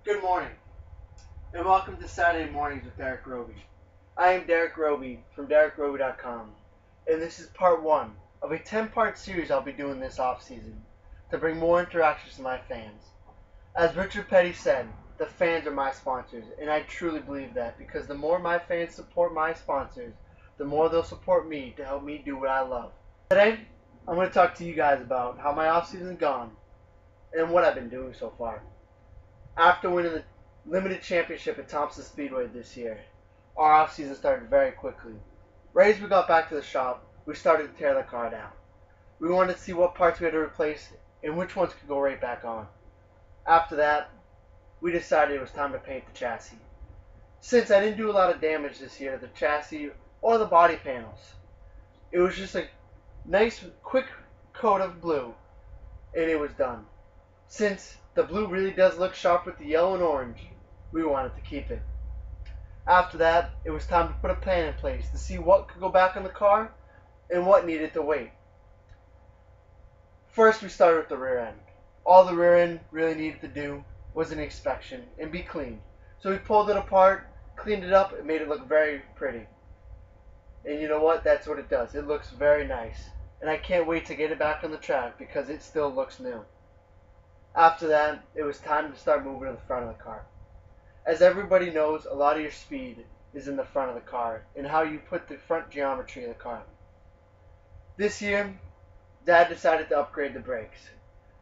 Good morning, and welcome to Saturday Mornings with Derek Robbie. I am Derek Robbie from DerekRobbie.com, and this is part one of a 10-part series I'll be doing this off-season to bring more interactions to my fans. As Richard Petty said, the fans are my sponsors, and I truly believe that because the more my fans support my sponsors, the more they'll support me to help me do what I love. Today, I'm going to talk to you guys about how my off-season's gone and what I've been doing so far. After winning the limited championship at Thompson Speedway this year, our off-season started very quickly. Right as we got back to the shop, we started to tear the car down. We wanted to see what parts we had to replace and which ones could go right back on. After that, we decided it was time to paint the chassis. Since I didn't do a lot of damage this year to the chassis or the body panels, it was just a nice quick coat of blue and it was done. Since the blue really does look sharp with the yellow and orange, we wanted to keep it. After that, it was time to put a plan in place to see what could go back in the car and what needed to wait. First, we started with the rear end. All the rear end really needed to do was an inspection and be cleaned. So we pulled it apart, cleaned it up, and made it look very pretty. And you know what? That's what it does. It looks very nice. And I can't wait to get it back on the track because it still looks new. After that, it was time to start moving to the front of the car. As everybody knows, a lot of your speed is in the front of the car and how you put the front geometry in the car. This year, Dad decided to upgrade the brakes.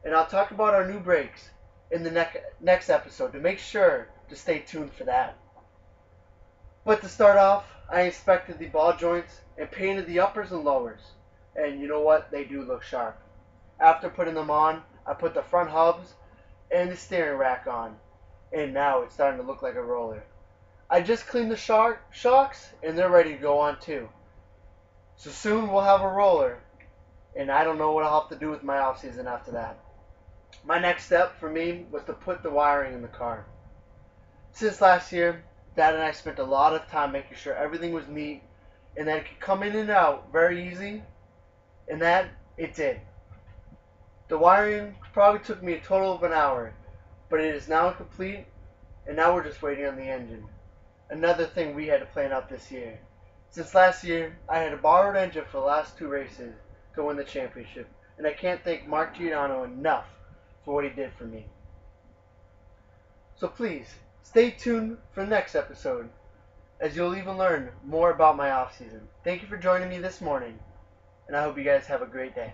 And I'll talk about our new brakes in the next episode, to make sure to stay tuned for that. But to start off, I inspected the ball joints and painted the uppers and lowers. And you know what? They do look sharp. After putting them on, I put the front hubs and the steering rack on. And now it's starting to look like a roller. I just cleaned the shocks and they're ready to go on too. So soon we'll have a roller, and I don't know what I'll have to do with my off season after that. My next step for me was to put the wiring in the car. Since last year, Dad and I spent a lot of time making sure everything was neat and that it could come in and out very easy, and that it did. The wiring probably took me a total of an hour, but it is now complete, and now we're just waiting on the engine. Another thing we had to plan out this year. Since last year, I had a borrowed engine for the last two races to win the championship, and I can't thank Mark Giordano enough for what he did for me. So please, stay tuned for the next episode, as you'll even learn more about my off season. Thank you for joining me this morning, and I hope you guys have a great day.